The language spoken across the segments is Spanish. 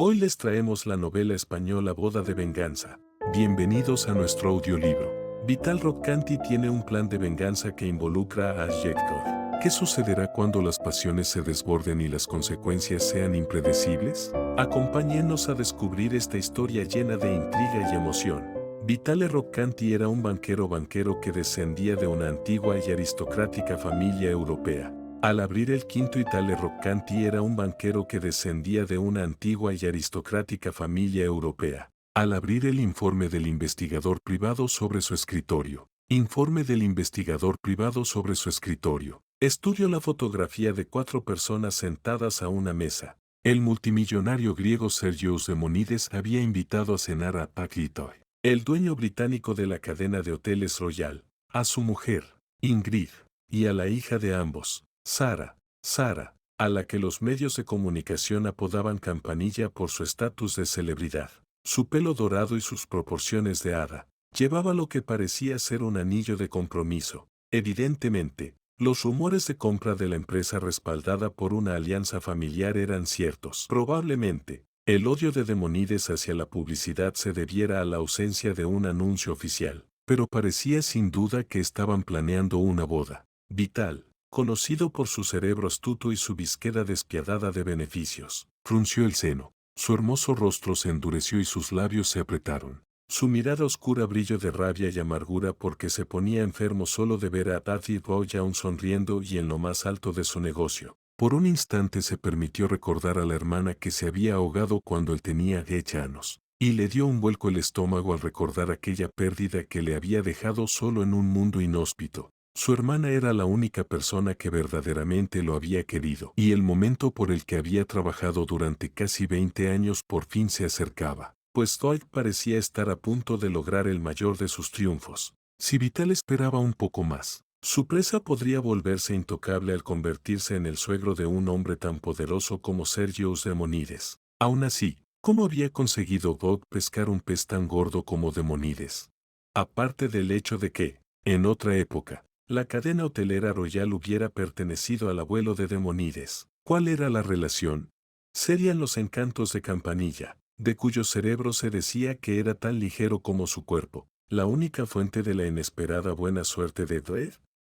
Hoy les traemos la novela española Boda de Venganza. Bienvenidos a nuestro audiolibro. Vital Roccante tiene un plan de venganza que involucra a Ashjekov. ¿Qué sucederá cuando las pasiones se desborden y las consecuencias sean impredecibles? Acompáñenos a descubrir esta historia llena de intriga y emoción. Vitale Roccante era un banquero que descendía de una antigua y aristocrática familia europea. Al abrir el quinto, Vitale Roccante era un banquero que descendía de una antigua y aristocrática familia europea. Al abrir el informe del investigador privado sobre su escritorio. Informe del investigador privado sobre su escritorio. Estudió la fotografía de 4 personas sentadas a una mesa. El multimillonario griego Sergios Demonides había invitado a cenar a Paquitoy, el dueño británico de la cadena de hoteles Royal, a su mujer, Ingrid, y a la hija de ambos, Sara, a la que los medios de comunicación apodaban Campanilla por su estatus de celebridad. Su pelo dorado y sus proporciones de hada. Llevaba lo que parecía ser un anillo de compromiso. Evidentemente, los rumores de compra de la empresa respaldada por una alianza familiar eran ciertos. Probablemente, el odio de Demonides hacia la publicidad se debiera a la ausencia de un anuncio oficial, pero parecía sin duda que estaban planeando una boda. Vital, conocido por su cerebro astuto y su búsqueda despiadada de beneficios, frunció el ceno. Su hermoso rostro se endureció y sus labios se apretaron. Su mirada oscura brilló de rabia y amargura porque se ponía enfermo solo de ver a Daffy Boy aún sonriendo y en lo más alto de su negocio. Por un instante se permitió recordar a la hermana que se había ahogado cuando él tenía 10 años, y le dio un vuelco el estómago al recordar aquella pérdida que le había dejado solo en un mundo inhóspito. Su hermana era la única persona que verdaderamente lo había querido, y el momento por el que había trabajado durante casi 20 años por fin se acercaba, pues Dwight parecía estar a punto de lograr el mayor de sus triunfos. Si Vital esperaba un poco más, su presa podría volverse intocable al convertirse en el suegro de un hombre tan poderoso como Sergios Demonides. Aún así, ¿cómo había conseguido Dwight pescar un pez tan gordo como Demonides? Aparte del hecho de que, en otra época, la cadena hotelera Royal hubiera pertenecido al abuelo de Demonides. ¿Cuál era la relación? Serían los encantos de Campanilla, de cuyo cerebro se decía que era tan ligero como su cuerpo, la única fuente de la inesperada buena suerte de Dredd.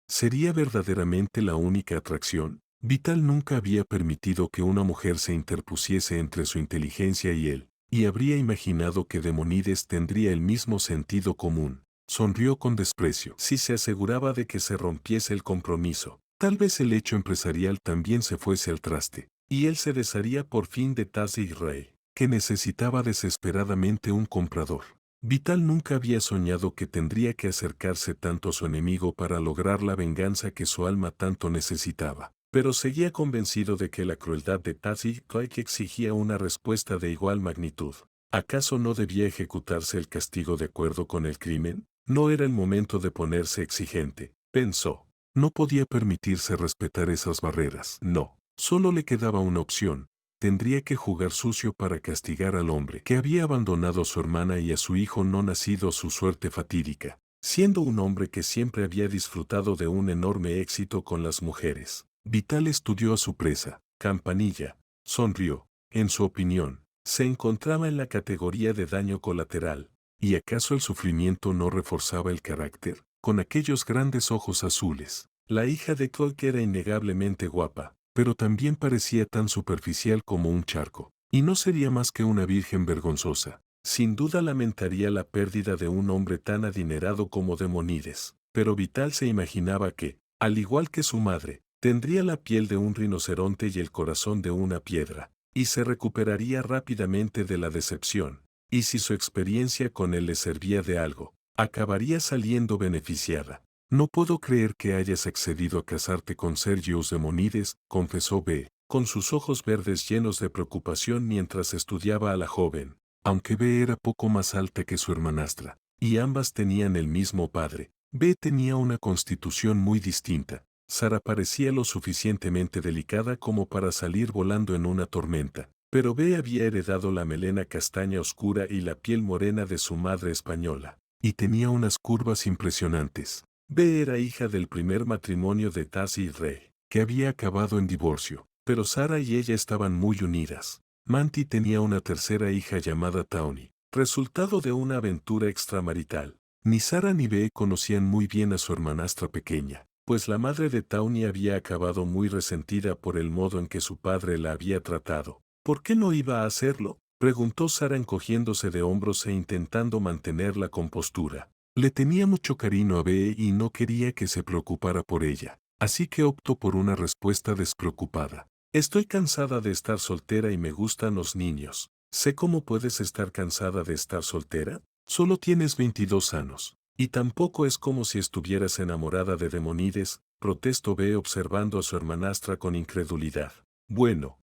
¿Sería verdaderamente la única atracción? Vital nunca había permitido que una mujer se interpusiese entre su inteligencia y él, y habría imaginado que Demonides tendría el mismo sentido común. Sonrió con desprecio. Si se aseguraba de que se rompiese el compromiso, tal vez el hecho empresarial también se fuese al traste, y él se desharía por fin de Tazzy y Ray, que necesitaba desesperadamente un comprador. Vital nunca había soñado que tendría que acercarse tanto a su enemigo para lograr la venganza que su alma tanto necesitaba. Pero seguía convencido de que la crueldad de Tazzy exigía una respuesta de igual magnitud. ¿Acaso no debía ejecutarse el castigo de acuerdo con el crimen? No era el momento de ponerse exigente, pensó. No podía permitirse respetar esas barreras. No, solo le quedaba una opción. Tendría que jugar sucio para castigar al hombre que había abandonado a su hermana y a su hijo no nacido a su suerte fatídica, siendo un hombre que siempre había disfrutado de un enorme éxito con las mujeres. Vital estudió a su presa, Campanilla, sonrió. En su opinión, se encontraba en la categoría de daño colateral. ¿Y acaso el sufrimiento no reforzaba el carácter? Con aquellos grandes ojos azules. La hija de Clark era innegablemente guapa, pero también parecía tan superficial como un charco. Y no sería más que una virgen vergonzosa. Sin duda lamentaría la pérdida de un hombre tan adinerado como Demonides. Pero Vital se imaginaba que, al igual que su madre, tendría la piel de un rinoceronte y el corazón de una piedra, y se recuperaría rápidamente de la decepción. Y si su experiencia con él le servía de algo, acabaría saliendo beneficiada. No puedo creer que hayas accedido a casarte con Sergios Demonides, confesó B, con sus ojos verdes llenos de preocupación mientras estudiaba a la joven. Aunque B era poco más alta que su hermanastra, y ambas tenían el mismo padre, B tenía una constitución muy distinta. Sara parecía lo suficientemente delicada como para salir volando en una tormenta. Pero B había heredado la melena castaña oscura y la piel morena de su madre española, y tenía unas curvas impresionantes. B era hija del primer matrimonio de Tazzy y Ray, que había acabado en divorcio, pero Sara y ella estaban muy unidas. Manti tenía una tercera hija llamada Tawny, resultado de una aventura extramarital. Ni Sara ni Bee conocían muy bien a su hermanastra pequeña, pues la madre de Tawny había acabado muy resentida por el modo en que su padre la había tratado. ¿Por qué no iba a hacerlo?, preguntó Sara encogiéndose de hombros e intentando mantener la compostura. Le tenía mucho cariño a Bee y no quería que se preocupara por ella, así que optó por una respuesta despreocupada. Estoy cansada de estar soltera y me gustan los niños. Sé cómo puedes estar cansada de estar soltera. Solo tienes 22 años. Y tampoco es como si estuvieras enamorada de Demonides, protestó Bee observando a su hermanastra con incredulidad. Bueno,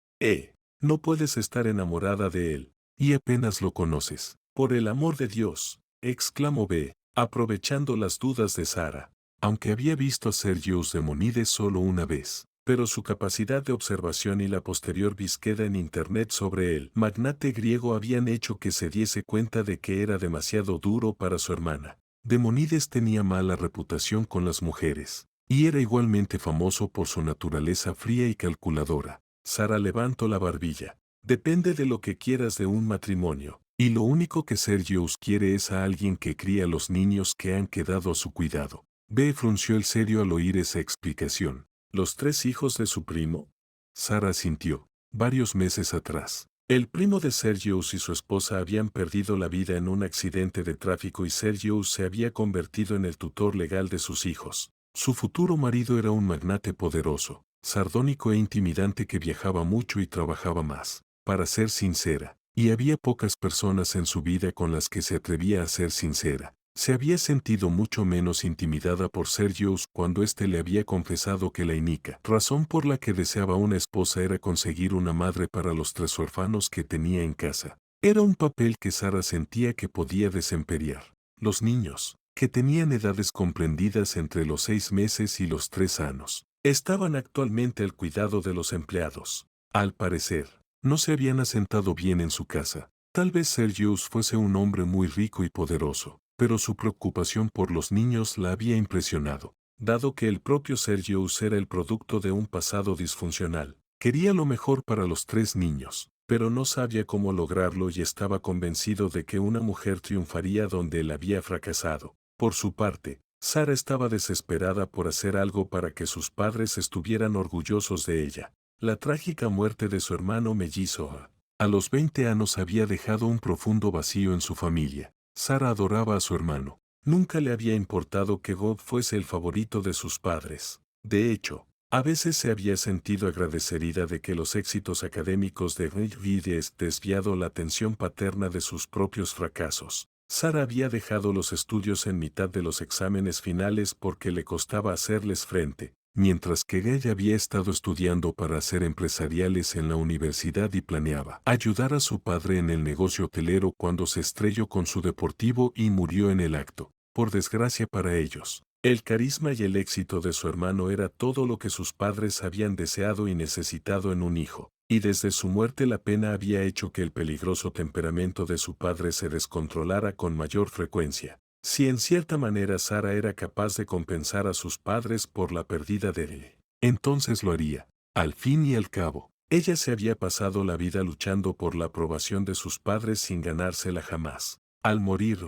no puedes estar enamorada de él, y apenas lo conoces. Por el amor de Dios, exclamó Bee, aprovechando las dudas de Sara. Aunque había visto a Sergius Demonides solo una vez, pero su capacidad de observación y la posterior búsqueda en internet sobre el magnate griego habían hecho que se diese cuenta de que era demasiado duro para su hermana. Demonides tenía mala reputación con las mujeres, y era igualmente famoso por su naturaleza fría y calculadora. Sara levantó la barbilla. Depende de lo que quieras de un matrimonio, y lo único que Sergius quiere es a alguien que cría a los niños que han quedado a su cuidado. Bee frunció el ceño al oír esa explicación. ¿Los 3 hijos de su primo? Sara asintió. Varios meses atrás, el primo de Sergius y su esposa habían perdido la vida en un accidente de tráfico y Sergius se había convertido en el tutor legal de sus hijos. Su futuro marido era un magnate poderoso, sardónico e intimidante que viajaba mucho y trabajaba más. Para ser sincera, y había pocas personas en su vida con las que se atrevía a ser sincera. Se había sentido mucho menos intimidada por Sergius cuando éste le había confesado que la única razón por la que deseaba una esposa era conseguir una madre para los 3 huérfanos que tenía en casa. Era un papel que Sara sentía que podía desempeñar. Los niños, que tenían edades comprendidas entre los 6 meses y los 3 años, estaban actualmente al cuidado de los empleados. Al parecer, no se habían asentado bien en su casa. Tal vez Sergius fuese un hombre muy rico y poderoso, pero su preocupación por los niños la había impresionado. Dado que el propio Sergius era el producto de un pasado disfuncional, quería lo mejor para los 3 niños, pero no sabía cómo lograrlo y estaba convencido de que una mujer triunfaría donde él había fracasado. Por su parte, Sara estaba desesperada por hacer algo para que sus padres estuvieran orgullosos de ella. La trágica muerte de su hermano mellizo a los 20 años había dejado un profundo vacío en su familia. Sara adoraba a su hermano. Nunca le había importado que Bob fuese el favorito de sus padres. De hecho, a veces se había sentido agradecida de que los éxitos académicos de Vides desviado la atención paterna de sus propios fracasos. Sara había dejado los estudios en mitad de los exámenes finales porque le costaba hacerles frente, mientras que ella había estado estudiando para ser empresariales en la universidad y planeaba ayudar a su padre en el negocio hotelero cuando se estrelló con su deportivo y murió en el acto. Por desgracia para ellos, el carisma y el éxito de su hermano era todo lo que sus padres habían deseado y necesitado en un hijo, y desde su muerte la pena había hecho que el peligroso temperamento de su padre se descontrolara con mayor frecuencia. Si en cierta manera Sara era capaz de compensar a sus padres por la pérdida de él, entonces lo haría. Al fin y al cabo, ella se había pasado la vida luchando por la aprobación de sus padres sin ganársela jamás. Al morir,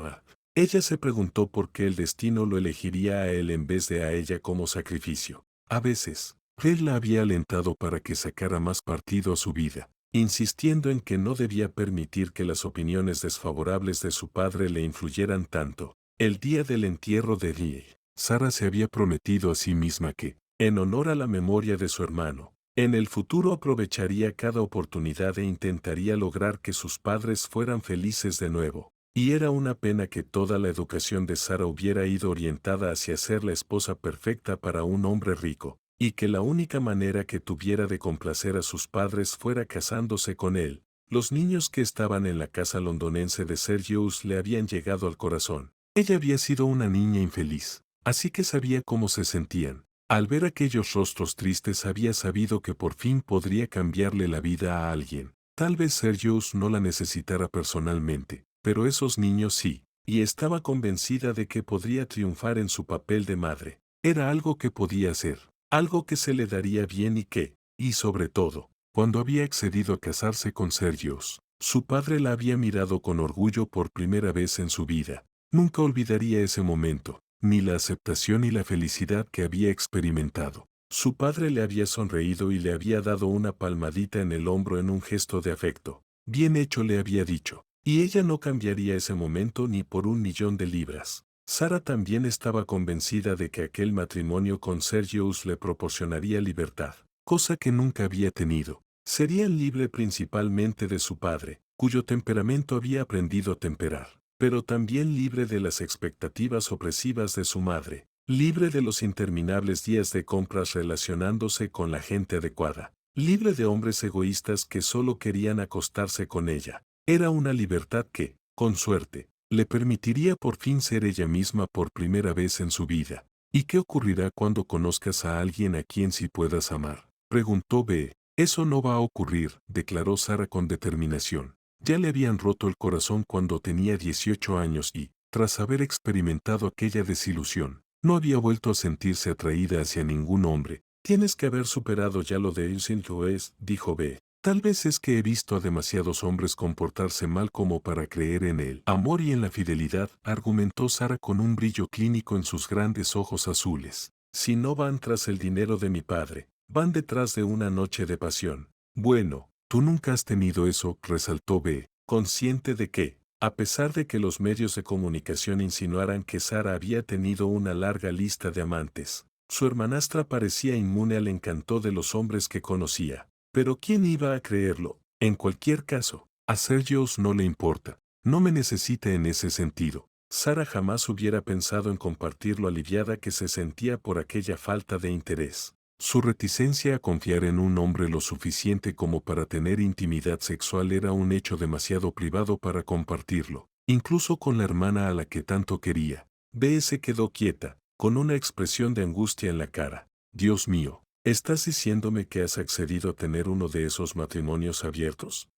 ella se preguntó por qué el destino lo elegiría a él en vez de a ella como sacrificio. A veces, él la había alentado para que sacara más partido a su vida, insistiendo en que no debía permitir que las opiniones desfavorables de su padre le influyeran tanto. El día del entierro de Lee, Sara se había prometido a sí misma que, en honor a la memoria de su hermano, en el futuro aprovecharía cada oportunidad e intentaría lograr que sus padres fueran felices de nuevo. Y era una pena que toda la educación de Sara hubiera ido orientada hacia ser la esposa perfecta para un hombre rico, y que la única manera que tuviera de complacer a sus padres fuera casándose con él. Los niños que estaban en la casa londonense de Sergius le habían llegado al corazón. Ella había sido una niña infeliz, así que sabía cómo se sentían. Al ver aquellos rostros tristes había sabido que por fin podría cambiarle la vida a alguien. Tal vez Sergius no la necesitara personalmente, pero esos niños sí, y estaba convencida de que podría triunfar en su papel de madre. Era algo que podía hacer, algo que se le daría bien y que, y sobre todo, Cuando había accedido a casarse con Sergius, su padre la había mirado con orgullo por primera vez en su vida. Nunca olvidaría ese momento, ni la aceptación y la felicidad que había experimentado. Su padre le había sonreído y le había dado una palmadita en el hombro en un gesto de afecto. Bien hecho, le había dicho. Y ella no cambiaría ese momento ni por 1.000.000 de libras. Sara también estaba convencida de que aquel matrimonio con Sergius le proporcionaría libertad, cosa que nunca había tenido. Sería libre principalmente de su padre, cuyo temperamento había aprendido a temperar, pero también libre de las expectativas opresivas de su madre, libre de los interminables días de compras relacionándose con la gente adecuada, libre de hombres egoístas que solo querían acostarse con ella. Era una libertad que, con suerte, le permitiría por fin ser ella misma por primera vez en su vida. ¿Y qué ocurrirá cuando conozcas a alguien a quien sí puedas amar?, preguntó B. Eso no va a ocurrir, declaró Sara con determinación. Ya le habían roto el corazón cuando tenía 18 años y, tras haber experimentado aquella desilusión, no había vuelto a sentirse atraída hacia ningún hombre. Tienes que haber superado ya lo de Ilsin Loes, dijo B. Tal vez es que he visto a demasiados hombres comportarse mal como para creer en el amor y en la fidelidad, argumentó Sara con un brillo clínico en sus grandes ojos azules. Si no van tras el dinero de mi padre, van detrás de una noche de pasión. Bueno, tú nunca has tenido eso, resaltó B, consciente de que, a pesar de que los medios de comunicación insinuaran que Sara había tenido una larga lista de amantes, su hermanastra parecía inmune al encanto de los hombres que conocía. Pero ¿quién iba a creerlo? En cualquier caso, a Sergius no le importa. No me necesita en ese sentido. Sara jamás hubiera pensado en compartir lo aliviada que se sentía por aquella falta de interés. Su reticencia a confiar en un hombre lo suficiente como para tener intimidad sexual era un hecho demasiado privado para compartirlo, incluso con la hermana a la que tanto quería. B. se quedó quieta, con una expresión de angustia en la cara. Dios mío. ¿Estás diciéndome que has accedido a tener uno de esos matrimonios abiertos?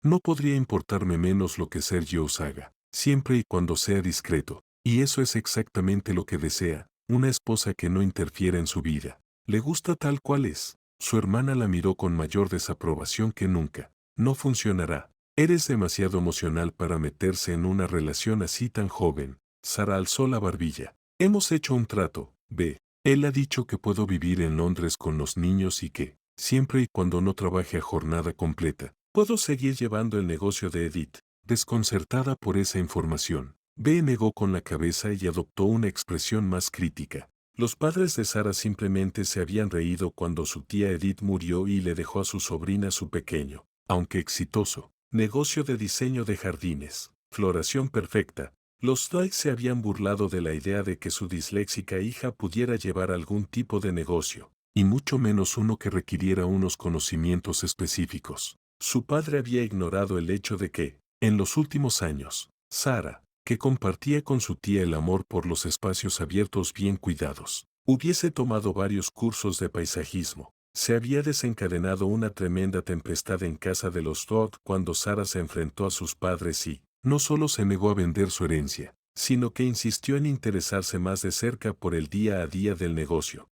No podría importarme menos lo que Sergius haga, siempre y cuando sea discreto, y eso es exactamente lo que desea, una esposa que no interfiera en su vida. ¿Le gusta tal cual es? Su hermana la miró con mayor desaprobación que nunca. No funcionará. Eres demasiado emocional para meterse en una relación así tan joven. Sara alzó la barbilla. Hemos hecho un trato, B. Él ha dicho que puedo vivir en Londres con los niños y que, siempre y cuando no trabaje a jornada completa, puedo seguir llevando el negocio de Edith. Desconcertada por esa información, B negó con la cabeza y adoptó una expresión más crítica. Los padres de Sara simplemente se habían reído cuando su tía Edith murió y le dejó a su sobrina su pequeño, aunque exitoso, negocio de diseño de jardines, floración perfecta. Los Dwight se habían burlado de la idea de que su disléxica hija pudiera llevar algún tipo de negocio, y mucho menos uno que requiriera unos conocimientos específicos. Su padre había ignorado el hecho de que, en los últimos años, Sara, que compartía con su tía el amor por los espacios abiertos bien cuidados, hubiese tomado varios cursos de paisajismo. Se había desencadenado una tremenda tempestad en casa de los Todd cuando Sara se enfrentó a sus padres y, no solo se negó a vender su herencia, sino que insistió en interesarse más de cerca por el día a día del negocio.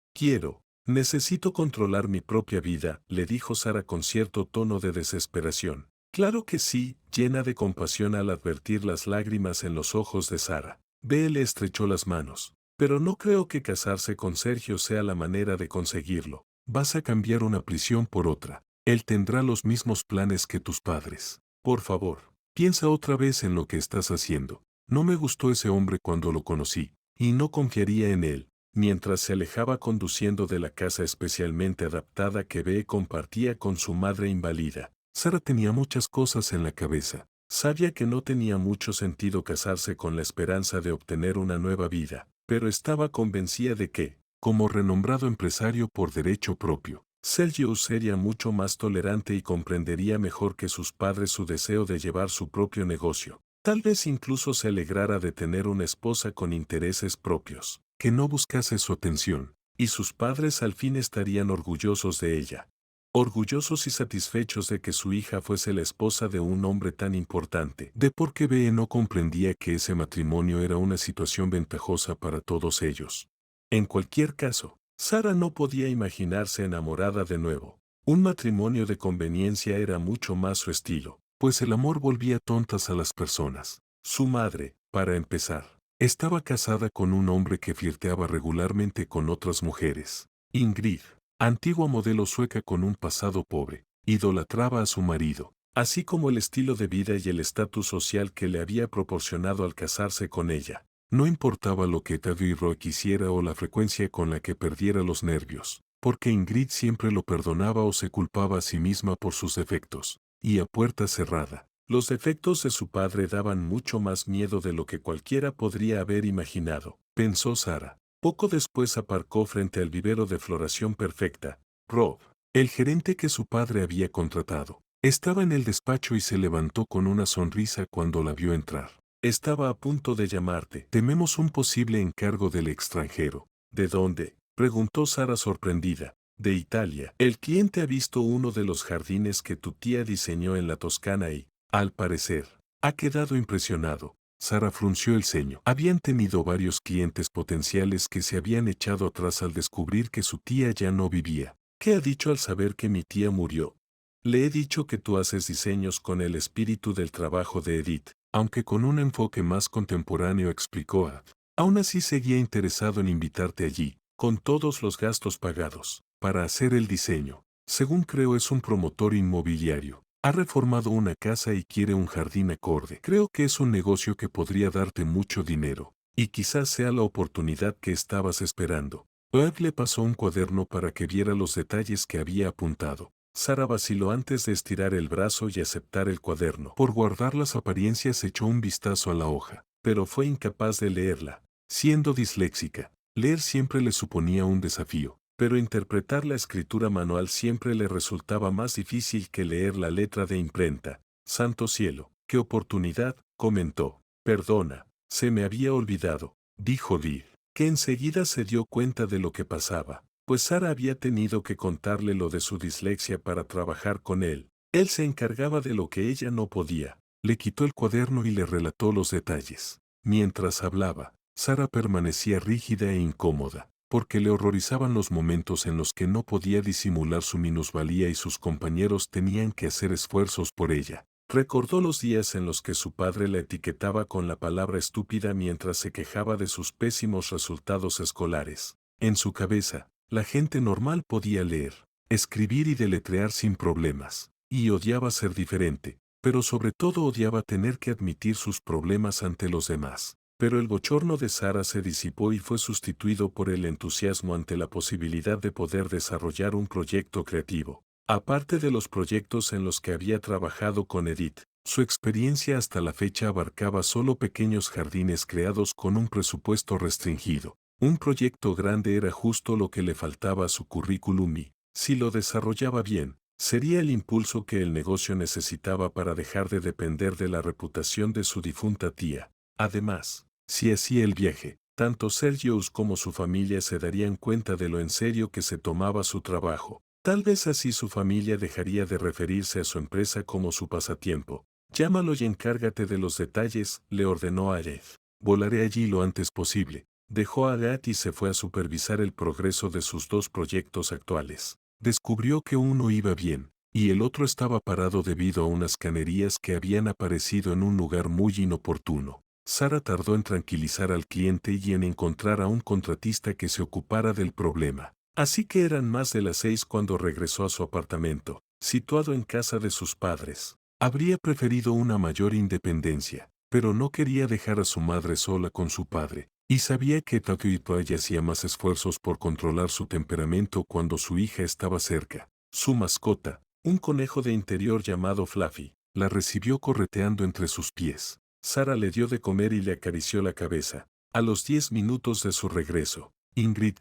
Necesito controlar mi propia vida, le dijo Sara con cierto tono de desesperación. Claro que sí, llena de compasión al advertir las lágrimas en los ojos de Sara. B. le estrechó las manos. Pero no creo que casarse con Sergio sea la manera de conseguirlo. Vas a cambiar una prisión por otra. Él tendrá los mismos planes que tus padres. Por favor, piensa otra vez en lo que estás haciendo. No me gustó ese hombre cuando lo conocí, y no confiaría en él. Mientras se alejaba conduciendo de la casa especialmente adaptada que B compartía con su madre inválida, Sara tenía muchas cosas en la cabeza. Sabía que no tenía mucho sentido casarse con la esperanza de obtener una nueva vida, pero estaba convencida de que, como renombrado empresario por derecho propio, Sergius sería mucho más tolerante y comprendería mejor que sus padres su deseo de llevar su propio negocio. Tal vez incluso se alegrara de tener una esposa con intereses propios, que no buscase su atención, y sus padres al fin estarían orgullosos de ella. Orgullosos y satisfechos de que su hija fuese la esposa de un hombre tan importante. De por qué B no comprendía que ese matrimonio era una situación ventajosa para todos ellos. En cualquier caso, Sara no podía imaginarse enamorada de nuevo. Un matrimonio de conveniencia era mucho más su estilo, pues el amor volvía tontas a las personas. Su madre, para empezar, estaba casada con un hombre que flirteaba regularmente con otras mujeres. Ingrid, antigua modelo sueca con un pasado pobre, idolatraba a su marido, así como el estilo de vida y el estatus social que le había proporcionado al casarse con ella. No importaba lo que David Roy quisiera o la frecuencia con la que perdiera los nervios, porque Ingrid siempre lo perdonaba o se culpaba a sí misma por sus defectos, y a puerta cerrada. Los defectos de su padre daban mucho más miedo de lo que cualquiera podría haber imaginado, pensó Sara. Poco después aparcó frente al vivero de floración perfecta. Rob, el gerente que su padre había contratado, estaba en el despacho y se levantó con una sonrisa cuando la vio entrar. Estaba a punto de llamarte. Tememos un posible encargo del extranjero. ¿De dónde?, preguntó Sara sorprendida. De Italia. El cliente ha visto uno de los jardines que tu tía diseñó en la Toscana y, al parecer, ha quedado impresionado. Sara frunció el ceño. Habían tenido varios clientes potenciales que se habían echado atrás al descubrir que su tía ya no vivía. ¿Qué ha dicho al saber que mi tía murió? Le he dicho que tú haces diseños con el espíritu del trabajo de Edith, aunque con un enfoque más contemporáneo, explicó Ad. Aún así seguía interesado en invitarte allí, con todos los gastos pagados, para hacer el diseño. Según creo es un promotor inmobiliario. Ha reformado una casa y quiere un jardín acorde. Creo que es un negocio que podría darte mucho dinero, y quizás sea la oportunidad que estabas esperando. Ed le pasó un cuaderno para que viera los detalles que había apuntado. Sara vaciló antes de estirar el brazo y aceptar el cuaderno. Por guardar las apariencias echó un vistazo a la hoja, pero fue incapaz de leerla. Siendo disléxica, leer siempre le suponía un desafío, pero interpretar la escritura manual siempre le resultaba más difícil que leer la letra de imprenta. Santo cielo, qué oportunidad, comentó. Perdona, se me había olvidado, dijo Liv, que enseguida se dio cuenta de lo que pasaba, pues Sara había tenido que contarle lo de su dislexia para trabajar con él. Él se encargaba de lo que ella no podía. Le quitó el cuaderno y le relató los detalles. Mientras hablaba, Sara permanecía rígida e incómoda, porque le horrorizaban los momentos en los que no podía disimular su minusvalía y sus compañeros tenían que hacer esfuerzos por ella. Recordó los días en los que su padre la etiquetaba con la palabra estúpida mientras se quejaba de sus pésimos resultados escolares. En su cabeza, la gente normal podía leer, escribir y deletrear sin problemas, y odiaba ser diferente, pero sobre todo odiaba tener que admitir sus problemas ante los demás. Pero el bochorno de Sara se disipó y fue sustituido por el entusiasmo ante la posibilidad de poder desarrollar un proyecto creativo. Aparte de los proyectos en los que había trabajado con Edith, su experiencia hasta la fecha abarcaba solo pequeños jardines creados con un presupuesto restringido. Un proyecto grande era justo lo que le faltaba a su currículum y, si lo desarrollaba bien, sería el impulso que el negocio necesitaba para dejar de depender de la reputación de su difunta tía. Además, si hacía el viaje, tanto Sergius como su familia se darían cuenta de lo en serio que se tomaba su trabajo. Tal vez así su familia dejaría de referirse a su empresa como su pasatiempo. Llámalo y encárgate de los detalles, le ordenó a Jeff. Volaré allí lo antes posible. Dejó a Gat y se fue a supervisar el progreso de sus dos proyectos actuales. Descubrió que uno iba bien, y el otro estaba parado debido a unas canerías que habían aparecido en un lugar muy inoportuno. Sara tardó en tranquilizar al cliente y en encontrar a un contratista que se ocupara del problema. Así que eran más de las 6 cuando regresó a su apartamento, situado en casa de sus padres. Habría preferido una mayor independencia, pero no quería dejar a su madre sola con su padre, y sabía que Takuipai hacía más esfuerzos por controlar su temperamento cuando su hija estaba cerca. Su mascota, un conejo de interior llamado Fluffy, la recibió correteando entre sus pies. Sara le dio de comer y le acarició la cabeza. A los 10 minutos de su regreso, Ingrid,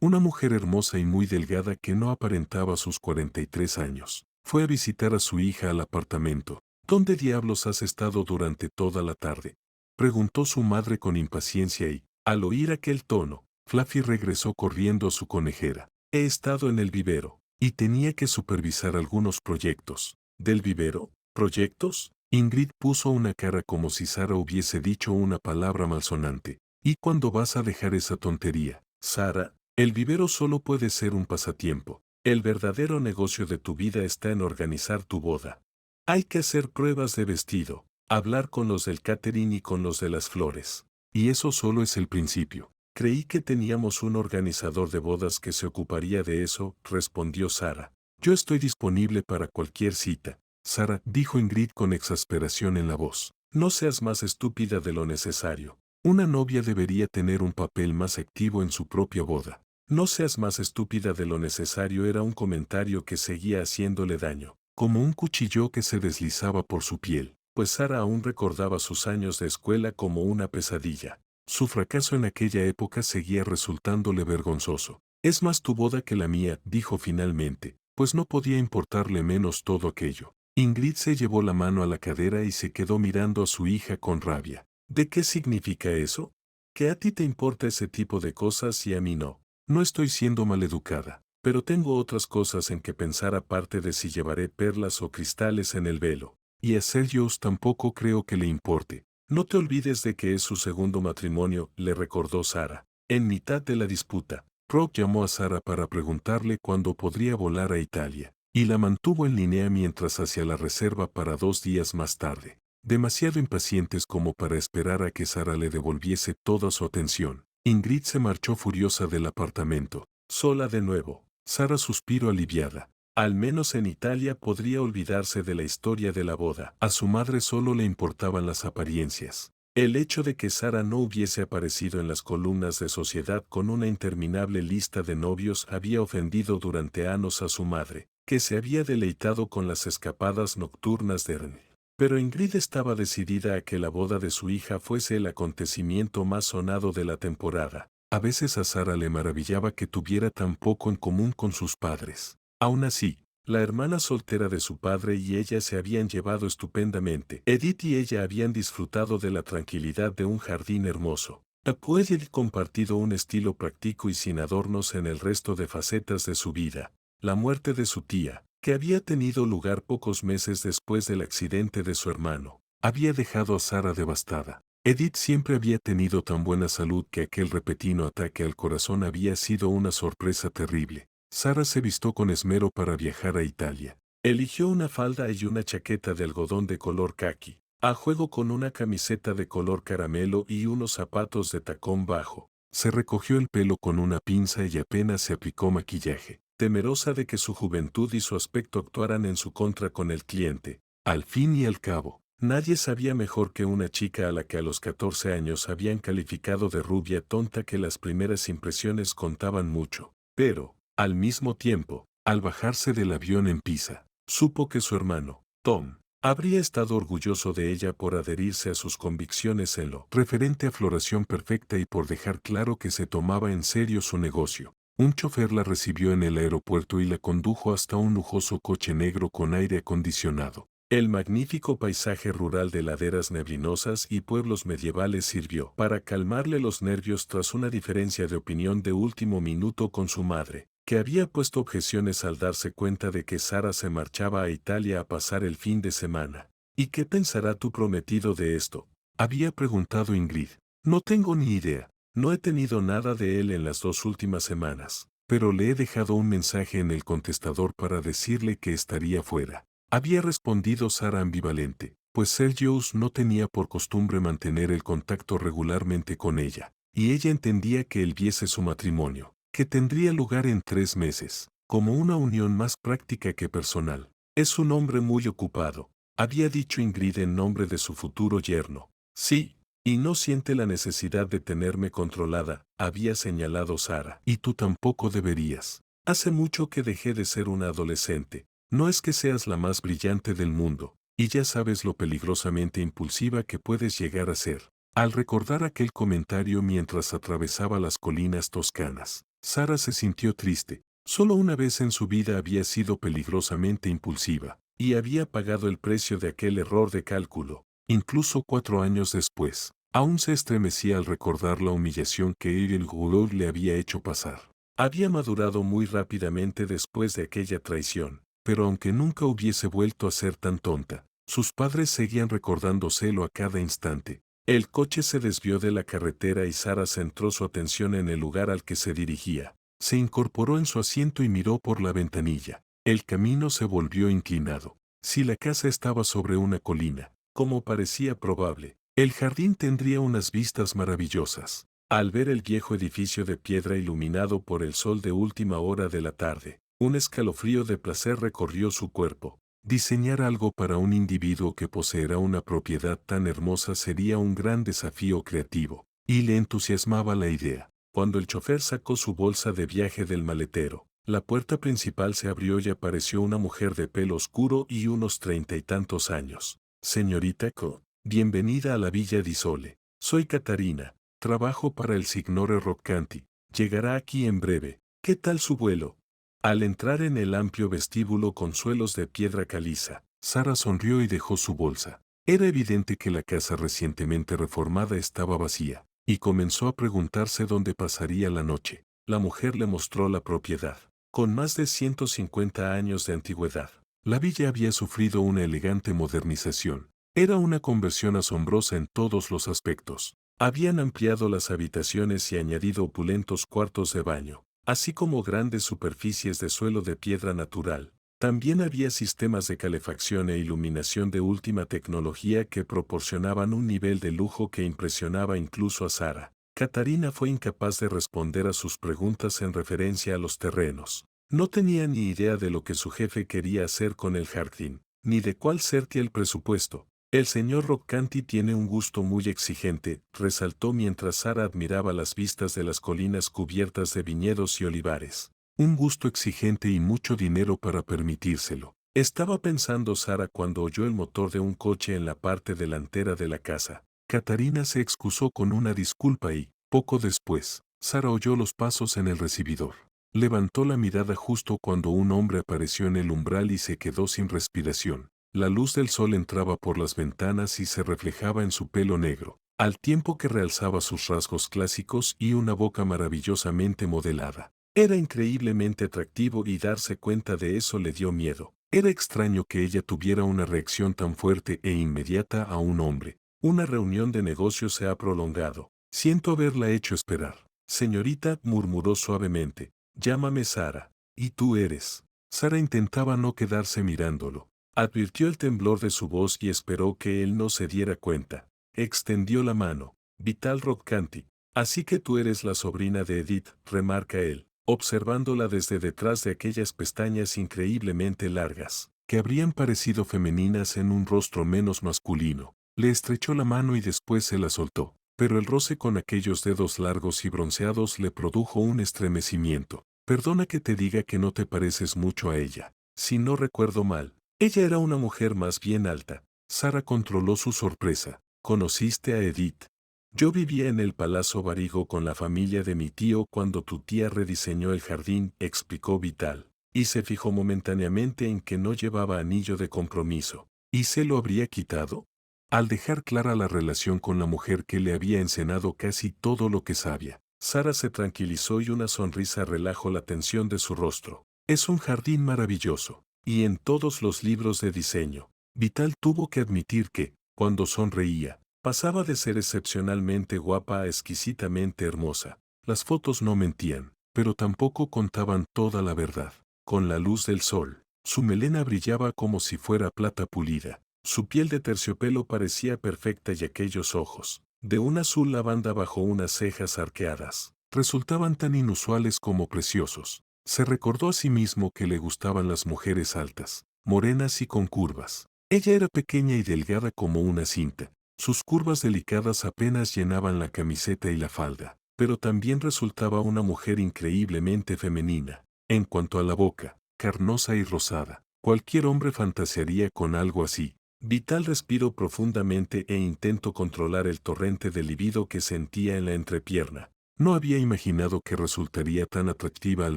una mujer hermosa y muy delgada que no aparentaba sus 43 años, fue a visitar a su hija al apartamento. ¿Dónde diablos has estado durante toda la tarde?, preguntó su madre con impaciencia y, al oír aquel tono, Fluffy regresó corriendo a su conejera. He estado en el vivero, y tenía que supervisar algunos proyectos. ¿Del vivero? ¿Proyectos? Ingrid puso una cara como si Sara hubiese dicho una palabra malsonante. ¿Y cuándo vas a dejar esa tontería, Sara? El vivero solo puede ser un pasatiempo. El verdadero negocio de tu vida está en organizar tu boda. Hay que hacer pruebas de vestido, hablar con los del catering y con los de las flores. Y eso solo es el principio. Creí que teníamos un organizador de bodas que se ocuparía de eso, respondió Sara. Yo estoy disponible para cualquier cita. Sara, dijo Ingrid con exasperación en la voz. No seas más estúpida de lo necesario. Una novia debería tener un papel más activo en su propia boda. No seas más estúpida de lo necesario era un comentario que seguía haciéndole daño, como un cuchillo que se deslizaba por su piel, pues Sara aún recordaba sus años de escuela como una pesadilla. Su fracaso en aquella época seguía resultándole vergonzoso. Es más tu boda que la mía, dijo finalmente, pues no podía importarle menos todo aquello. Ingrid se llevó la mano a la cadera y se quedó mirando a su hija con rabia. ¿De qué significa eso? Que a ti te importa ese tipo de cosas y a mí no. No estoy siendo maleducada, pero tengo otras cosas en que pensar aparte de si llevaré perlas o cristales en el velo. Y a Sergius tampoco creo que le importe. No te olvides de que es su segundo matrimonio, le recordó Sara. En mitad de la disputa, Rob llamó a Sara para preguntarle cuándo podría volar a Italia, y la mantuvo en línea mientras hacía la reserva para 2 días más tarde. Demasiado impacientes como para esperar a que Sara le devolviese toda su atención, Ingrid se marchó furiosa del apartamento. Sola de nuevo. Sara suspiró aliviada. Al menos en Italia podría olvidarse de la historia de la boda. A su madre solo le importaban las apariencias. El hecho de que Sara no hubiese aparecido en las columnas de Sociedad con una interminable lista de novios había ofendido durante años a su madre, que se había deleitado con las escapadas nocturnas de Ern. Pero Ingrid estaba decidida a que la boda de su hija fuese el acontecimiento más sonado de la temporada. A veces a Sara le maravillaba que tuviera tan poco en común con sus padres. Aún así, la hermana soltera de su padre y ella se habían llevado estupendamente. Edith y ella habían disfrutado de la tranquilidad de un jardín hermoso. Edith compartido un estilo práctico y sin adornos en el resto de facetas de su vida. La muerte de su tía, que había tenido lugar pocos meses después del accidente de su hermano, había dejado a Sara devastada. Edith siempre había tenido tan buena salud que aquel repentino ataque al corazón había sido una sorpresa terrible. Sara se vistió con esmero para viajar a Italia. Eligió una falda y una chaqueta de algodón de color caqui, a juego con una camiseta de color caramelo y unos zapatos de tacón bajo. Se recogió el pelo con una pinza y apenas se aplicó maquillaje, temerosa de que su juventud y su aspecto actuaran en su contra con el cliente. Al fin y al cabo, nadie sabía mejor que una chica a la que a los 14 años habían calificado de rubia tonta que las primeras impresiones contaban mucho. Pero, al mismo tiempo, al bajarse del avión en Pisa, supo que su hermano, Tom, habría estado orgulloso de ella por adherirse a sus convicciones en lo referente a floración perfecta y por dejar claro que se tomaba en serio su negocio. Un chofer la recibió en el aeropuerto y la condujo hasta un lujoso coche negro con aire acondicionado. El magnífico paisaje rural de laderas neblinosas y pueblos medievales sirvió para calmarle los nervios tras una diferencia de opinión de último minuto con su madre, que había puesto objeciones al darse cuenta de que Sara se marchaba a Italia a pasar el fin de semana. ¿Y qué pensará tu prometido de esto?, había preguntado Ingrid. No tengo ni idea. No he tenido nada de él en las 2 últimas semanas, pero le he dejado un mensaje en el contestador para decirle que estaría fuera. Había respondido Sara ambivalente, pues Sergius no tenía por costumbre mantener el contacto regularmente con ella, y ella entendía que él viese su matrimonio, que tendría lugar en 3 meses, como una unión más práctica que personal. Es un hombre muy ocupado, había dicho Ingrid en nombre de su futuro yerno. Sí. Y no siente la necesidad de tenerme controlada, había señalado Sara. Y tú tampoco deberías. Hace mucho que dejé de ser una adolescente. No es que seas la más brillante del mundo, y ya sabes lo peligrosamente impulsiva que puedes llegar a ser. Al recordar aquel comentario mientras atravesaba las colinas toscanas, Sara se sintió triste. Solo una vez en su vida había sido peligrosamente impulsiva, y había pagado el precio de aquel error de cálculo. Incluso 4 años después, aún se estremecía al recordar la humillación que Ariel Goulart le había hecho pasar. Había madurado muy rápidamente después de aquella traición, pero aunque nunca hubiese vuelto a ser tan tonta, sus padres seguían recordándoselo a cada instante. El coche se desvió de la carretera y Sara centró su atención en el lugar al que se dirigía. Se incorporó en su asiento y miró por la ventanilla. El camino se volvió inclinado. Si la casa estaba sobre una colina, como parecía probable, el jardín tendría unas vistas maravillosas. Al ver el viejo edificio de piedra iluminado por el sol de última hora de la tarde, un escalofrío de placer recorrió su cuerpo. Diseñar algo para un individuo que poseera una propiedad tan hermosa sería un gran desafío creativo, y le entusiasmaba la idea. Cuando el chofer sacó su bolsa de viaje del maletero, la puerta principal se abrió y apareció una mujer de pelo oscuro y unos 30 y tantos años. Señorita Co, bienvenida a la Villa di Sole. Soy Catarina, trabajo para el Signore Roccante. Llegará aquí en breve. ¿Qué tal su vuelo? Al entrar en el amplio vestíbulo con suelos de piedra caliza, Sara sonrió y dejó su bolsa. Era evidente que la casa recientemente reformada estaba vacía, y comenzó a preguntarse dónde pasaría la noche. La mujer le mostró la propiedad. Con más de 150 años de antigüedad, la villa había sufrido una elegante modernización. Era una conversión asombrosa en todos los aspectos. Habían ampliado las habitaciones y añadido opulentos cuartos de baño, así como grandes superficies de suelo de piedra natural. También había sistemas de calefacción e iluminación de última tecnología que proporcionaban un nivel de lujo que impresionaba incluso a Sara. Catarina fue incapaz de responder a sus preguntas en referencia a los terrenos. No tenía ni idea de lo que su jefe quería hacer con el jardín, ni de cuál sería el presupuesto. El señor Roccante tiene un gusto muy exigente, resaltó mientras Sara admiraba las vistas de las colinas cubiertas de viñedos y olivares. Un gusto exigente y mucho dinero para permitírselo. Estaba pensando Sara cuando oyó el motor de un coche en la parte delantera de la casa. Catarina se excusó con una disculpa y, poco después, Sara oyó los pasos en el recibidor. Levantó la mirada justo cuando un hombre apareció en el umbral y se quedó sin respiración. La luz del sol entraba por las ventanas y se reflejaba en su pelo negro, al tiempo que realzaba sus rasgos clásicos y una boca maravillosamente modelada. Era increíblemente atractivo y darse cuenta de eso le dio miedo. Era extraño que ella tuviera una reacción tan fuerte e inmediata a un hombre. Una reunión de negocios se ha prolongado. Siento haberla hecho esperar. Señorita, murmuró suavemente, llámame Sara. ¿Y tú eres? Sara intentaba no quedarse mirándolo. Advirtió el temblor de su voz y esperó que él no se diera cuenta. Extendió la mano. Vital Roccante. Así que tú eres la sobrina de Edith, remarca él, observándola desde detrás de aquellas pestañas increíblemente largas, que habrían parecido femeninas en un rostro menos masculino. Le estrechó la mano y después se la soltó, pero el roce con aquellos dedos largos y bronceados le produjo un estremecimiento. Perdona que te diga que no te pareces mucho a ella. Si no recuerdo mal, ella era una mujer más bien alta. Sara controló su sorpresa. ¿Conociste a Edith? Yo vivía en el Palazzo Barigo con la familia de mi tío cuando tu tía rediseñó el jardín, explicó Vital, y se fijó momentáneamente en que no llevaba anillo de compromiso. ¿Y se lo habría quitado? Al dejar clara la relación con la mujer que le había enseñado casi todo lo que sabía, Sara se tranquilizó y una sonrisa relajó la tensión de su rostro. Es un jardín maravilloso, y en todos los libros de diseño, Vital tuvo que admitir que, cuando sonreía, pasaba de ser excepcionalmente guapa a exquisitamente hermosa. Las fotos no mentían, pero tampoco contaban toda la verdad. Con la luz del sol, su melena brillaba como si fuera plata pulida. Su piel de terciopelo parecía perfecta y aquellos ojos, de un azul lavanda bajo unas cejas arqueadas, resultaban tan inusuales como preciosos. Se recordó a sí mismo que le gustaban las mujeres altas, morenas y con curvas. Ella era pequeña y delgada como una cinta. Sus curvas delicadas apenas llenaban la camiseta y la falda, pero también resultaba una mujer increíblemente femenina. En cuanto a la boca, carnosa y rosada, cualquier hombre fantasearía con algo así. Vital respiró profundamente e intentó controlar el torrente de libido que sentía en la entrepierna. No había imaginado que resultaría tan atractiva al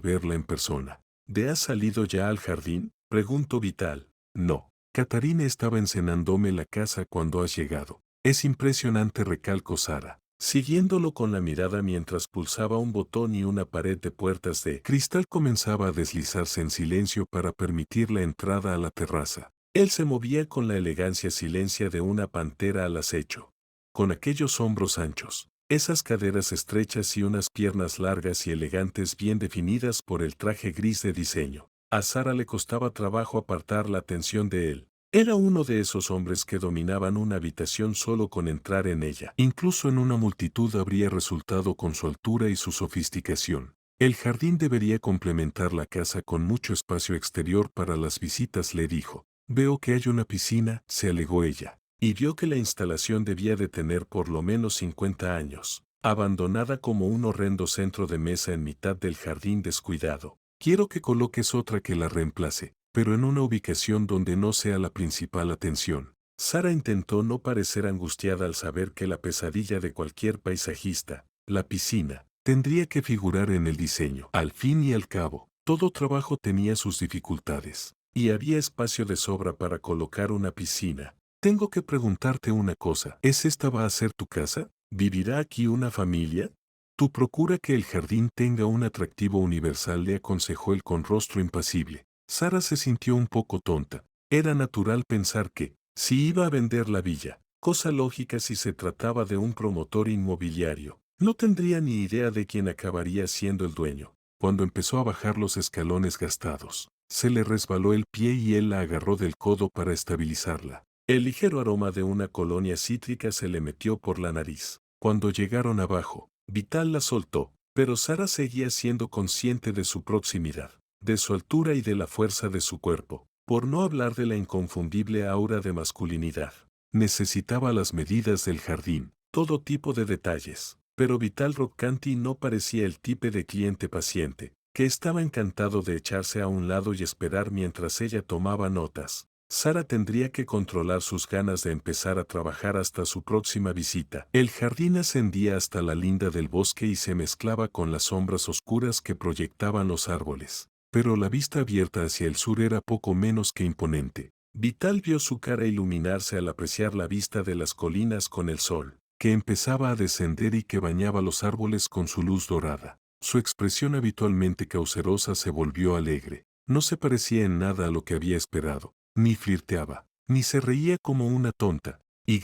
verla en persona. ¿De has salido ya al jardín?, preguntó Vital. No. Catarina estaba enseñándome la casa cuando has llegado. Es impresionante, recalcó Sara, siguiéndolo con la mirada mientras pulsaba un botón y una pared de puertas de cristal comenzaba a deslizarse en silencio para permitir la entrada a la terraza. Él se movía con la elegancia silencia de una pantera al acecho. Con aquellos hombros anchos, Esas caderas estrechas y unas piernas largas y elegantes bien definidas por el traje gris de diseño. A Sara le costaba trabajo apartar la atención de él. Era uno de esos hombres que dominaban una habitación solo con entrar en ella. Incluso en una multitud habría resultado con su altura y su sofisticación. El jardín debería complementar la casa con mucho espacio exterior para las visitas, le dijo. Veo que hay una piscina, se alegó ella. Y vio que la instalación debía de tener por lo menos 50 años, abandonada como un horrendo centro de mesa en mitad del jardín descuidado. Quiero que coloques otra que la reemplace, pero en una ubicación donde no sea la principal atención. Sara intentó no parecer angustiada al saber que la pesadilla de cualquier paisajista, la piscina, tendría que figurar en el diseño. Al fin y al cabo, todo trabajo tenía sus dificultades, y había espacio de sobra para colocar una piscina. Tengo que preguntarte una cosa. ¿Es esta va a ser tu casa? ¿Vivirá aquí una familia? Tú procura que el jardín tenga un atractivo universal, le aconsejó él con rostro impasible. Sara se sintió un poco tonta. Era natural pensar que, si iba a vender la villa, cosa lógica si se trataba de un promotor inmobiliario, no tendría ni idea de quién acabaría siendo el dueño. Cuando empezó a bajar los escalones gastados, se le resbaló el pie y él la agarró del codo para estabilizarla. El ligero aroma de una colonia cítrica se le metió por la nariz. Cuando llegaron abajo, Vital la soltó, pero Sara seguía siendo consciente de su proximidad, de su altura y de la fuerza de su cuerpo, por no hablar de la inconfundible aura de masculinidad. Necesitaba las medidas del jardín, todo tipo de detalles, pero Vital Roccante no parecía el tipo de cliente paciente, que estaba encantado de echarse a un lado y esperar mientras ella tomaba notas. Sara tendría que controlar sus ganas de empezar a trabajar hasta su próxima visita. El jardín ascendía hasta la linda del bosque y se mezclaba con las sombras oscuras que proyectaban los árboles. Pero la vista abierta hacia el sur era poco menos que imponente. Vital vio su cara iluminarse al apreciar la vista de las colinas con el sol, que empezaba a descender y que bañaba los árboles con su luz dorada. Su expresión habitualmente caucerosa se volvió alegre. No se parecía en nada a lo que había esperado. Ni flirteaba, ni se reía como una tonta. Y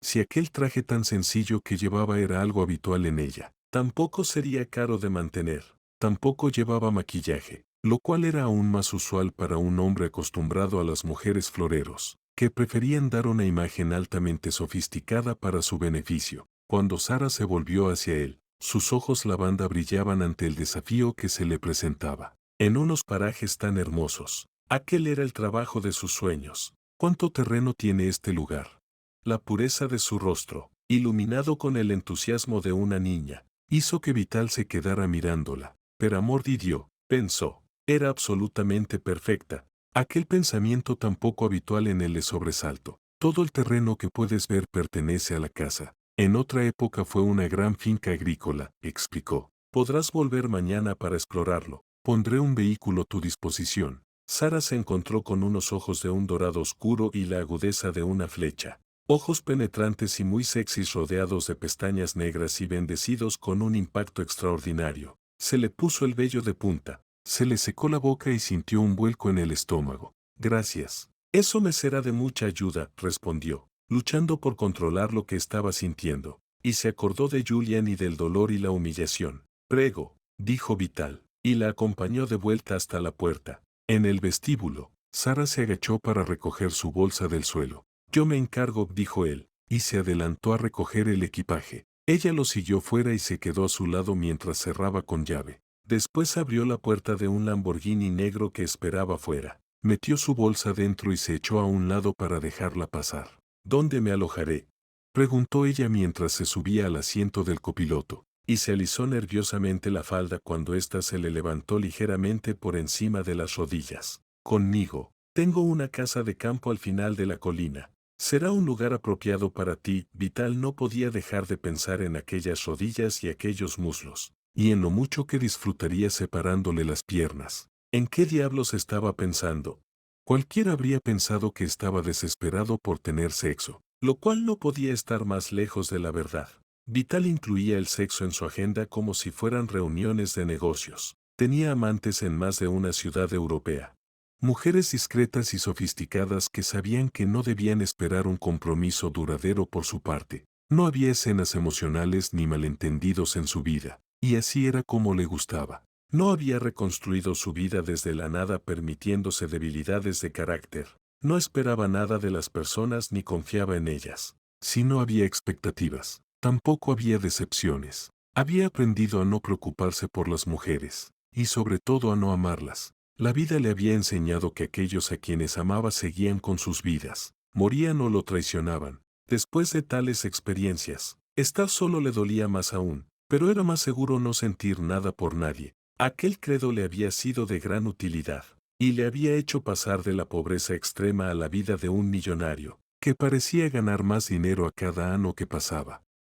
si aquel traje tan sencillo que llevaba era algo habitual en ella, tampoco sería caro de mantener. Tampoco llevaba maquillaje, lo cual era aún más usual para un hombre acostumbrado a las mujeres floreros, que preferían dar una imagen altamente sofisticada para su beneficio. Cuando Sara se volvió hacia él, sus ojos lavanda brillaban ante el desafío que se le presentaba. En unos parajes tan hermosos, aquel era el trabajo de sus sueños. ¿Cuánto terreno tiene este lugar? La pureza de su rostro, iluminado con el entusiasmo de una niña, hizo que Vital se quedara mirándola. Per amor di Dio, pensó, era absolutamente perfecta. Aquel pensamiento tan poco habitual en él le sobresaltó. Todo el terreno que puedes ver pertenece a la casa. En otra época fue una gran finca agrícola, explicó. Podrás volver mañana para explorarlo. Pondré un vehículo a tu disposición. Sara se encontró con unos ojos de un dorado oscuro y la agudeza de una flecha. Ojos penetrantes y muy sexys rodeados de pestañas negras y bendecidos con un impacto extraordinario. Se le puso el vello de punta, se le secó la boca y sintió un vuelco en el estómago. Gracias. Eso me será de mucha ayuda, respondió, luchando por controlar lo que estaba sintiendo. Y se acordó de Julian y del dolor y la humillación. Prego, dijo Vital, y la acompañó de vuelta hasta la puerta. En el vestíbulo, Sara se agachó para recoger su bolsa del suelo. Yo me encargo, dijo él, y se adelantó a recoger el equipaje. Ella lo siguió fuera y se quedó a su lado mientras cerraba con llave. Después abrió la puerta de un Lamborghini negro que esperaba fuera. Metió su bolsa dentro y se echó a un lado para dejarla pasar. ¿Dónde me alojaré?, preguntó ella mientras se subía al asiento del copiloto, y se alisó nerviosamente la falda cuando ésta se le levantó ligeramente por encima de las rodillas. Conmigo. Tengo una casa de campo al final de la colina. Será un lugar apropiado para ti. Vital no podía dejar de pensar en aquellas rodillas y aquellos muslos, y en lo mucho que disfrutaría separándole las piernas. ¿En qué diablos estaba pensando? Cualquiera habría pensado que estaba desesperado por tener sexo, lo cual no podía estar más lejos de la verdad. Vital incluía el sexo en su agenda como si fueran reuniones de negocios. Tenía amantes en más de una ciudad europea. Mujeres discretas y sofisticadas que sabían que no debían esperar un compromiso duradero por su parte. No había escenas emocionales ni malentendidos en su vida, y así era como le gustaba. No había reconstruido su vida desde la nada permitiéndose debilidades de carácter. No esperaba nada de las personas ni confiaba en ellas. Si no había expectativas, tampoco había decepciones. Había aprendido a no preocuparse por las mujeres, y sobre todo a no amarlas. La vida le había enseñado que aquellos a quienes amaba seguían con sus vidas, morían o lo traicionaban. Después de tales experiencias, estar solo le dolía más aún, pero era más seguro no sentir nada por nadie. Aquel credo le había sido de gran utilidad, y le había hecho pasar de la pobreza extrema a la vida de un millonario, que parecía ganar más dinero a cada año que pasaba.